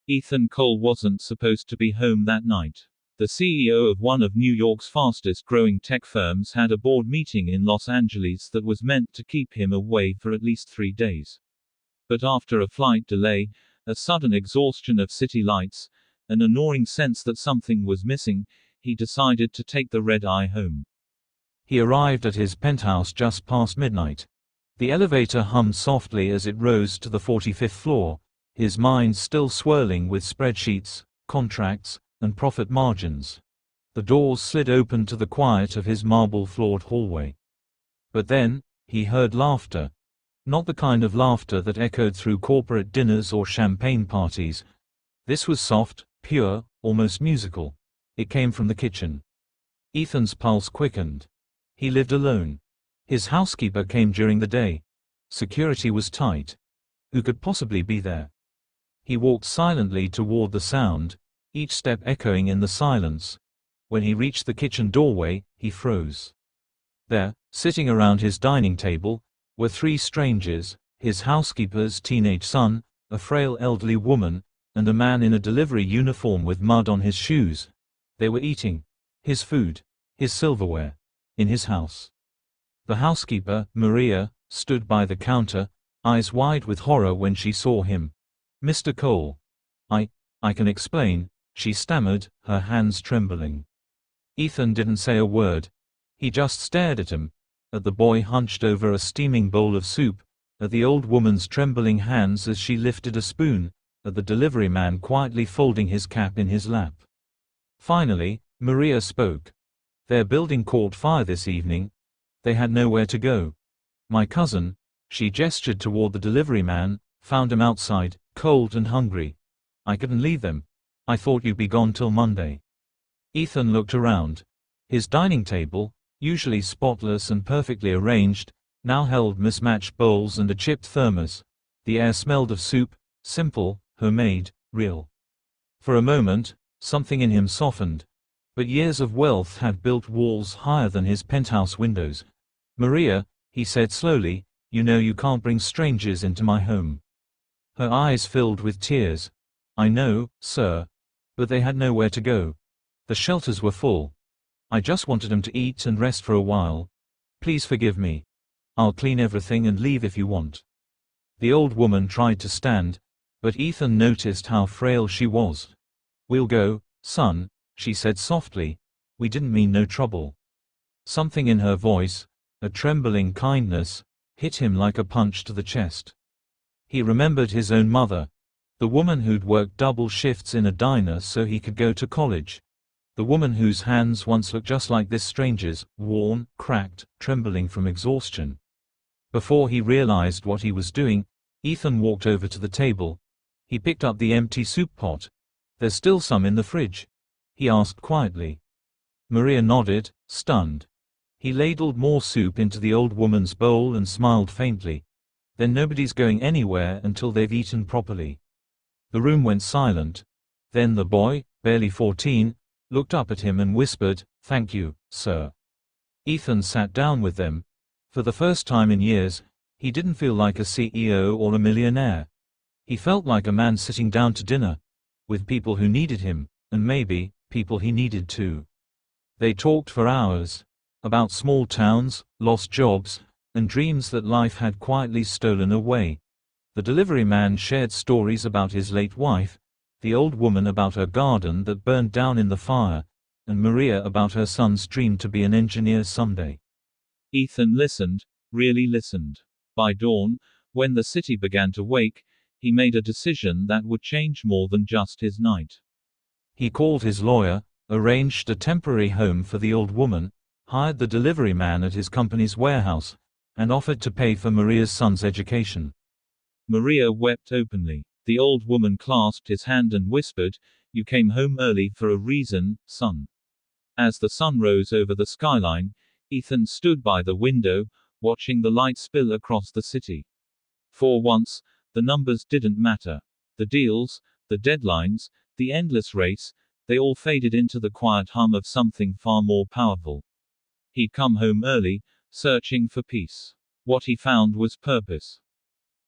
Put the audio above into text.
Ethan Cole wasn't supposed to be home that night. The CEO of one of New York's fastest growing tech firms had a board meeting in Los Angeles that was meant to keep him away for at least 3 days. But after a flight delay, a sudden exhaustion of city lights, and a gnawing sense that something was missing, he decided to take the red-eye home. He arrived at his penthouse just past midnight. The elevator hummed softly as it rose to the 45th floor, his mind still swirling with spreadsheets, contracts, and profit margins. The doors slid open to the quiet of his marble-floored hallway. But then, he heard laughter. Not the kind of laughter that echoed through corporate dinners or champagne parties. This was soft, pure, almost musical. It came from the kitchen. Ethan's pulse quickened. He lived alone. His housekeeper came during the day. Security was tight. Who could possibly be there? He walked silently toward the sound, each step echoing in the silence. When he reached the kitchen doorway, he froze. There, sitting around his dining table, were 3 strangers, his housekeeper's teenage son, a frail elderly woman, and a man in a delivery uniform with mud on his shoes. They were eating his food, his silverware, in his house. The housekeeper, Maria, stood by the counter, eyes wide with horror when she saw him. "Mr. Cole. I can explain," she stammered, her hands trembling. Ethan didn't say a word. He just stared at him, at the boy hunched over a steaming bowl of soup, at the old woman's trembling hands as she lifted a spoon, at the delivery man quietly folding his cap in his lap. Finally, Maria spoke. "Their building caught fire this evening. They had nowhere to go. My cousin," she gestured toward the delivery man, "found him outside, cold and hungry. I couldn't leave them. I thought you'd be gone till Monday." Ethan looked around. His dining table, usually spotless and perfectly arranged, now held mismatched bowls and a chipped thermos. The air smelled of soup, simple, homemade, real. For a moment, something in him softened. But years of wealth had built walls higher than his penthouse windows. "Maria," he said slowly, "you know you can't bring strangers into my home." Her eyes filled with tears. "I know, sir. But they had nowhere to go. The shelters were full. I just wanted them to eat and rest for a while. Please forgive me. I'll clean everything and leave if you want." The old woman tried to stand, but Ethan noticed how frail she was. "We'll go, son," she said softly. "We didn't mean no trouble." Something in her voice, a trembling kindness, hit him like a punch to the chest. He remembered his own mother, the woman who'd worked double shifts in a diner so he could go to college. The woman whose hands once looked just like this stranger's, worn, cracked, trembling from exhaustion. Before he realized what he was doing, Ethan walked over to the table. He picked up the empty soup pot. "There's still some in the fridge?" he asked quietly. Maria nodded, stunned. He ladled more soup into the old woman's bowl and smiled faintly. "Then nobody's going anywhere until they've eaten properly." The room went silent. Then the boy, barely 14, looked up at him and whispered, "Thank you, sir." Ethan sat down with them. For the first time in years, he didn't feel like a CEO or a millionaire. He felt like a man sitting down to dinner, with people who needed him, and maybe, people he needed too. They talked for hours. About small towns, lost jobs, and dreams that life had quietly stolen away. The delivery man shared stories about his late wife, the old woman about her garden that burned down in the fire, and Maria about her son's dream to be an engineer someday. Ethan listened, really listened. By dawn, when the city began to wake, he made a decision that would change more than just his night. He called his lawyer, arranged a temporary home for the old woman, hired the delivery man at his company's warehouse, and offered to pay for Maria's son's education. Maria wept openly. The old woman clasped his hand and whispered, "You came home early for a reason, son." As the sun rose over the skyline, Ethan stood by the window, watching the light spill across the city. For once, the numbers didn't matter. The deals, the deadlines, the endless race, they all faded into the quiet hum of something far more powerful. He'd come home early, searching for peace. What he found was purpose.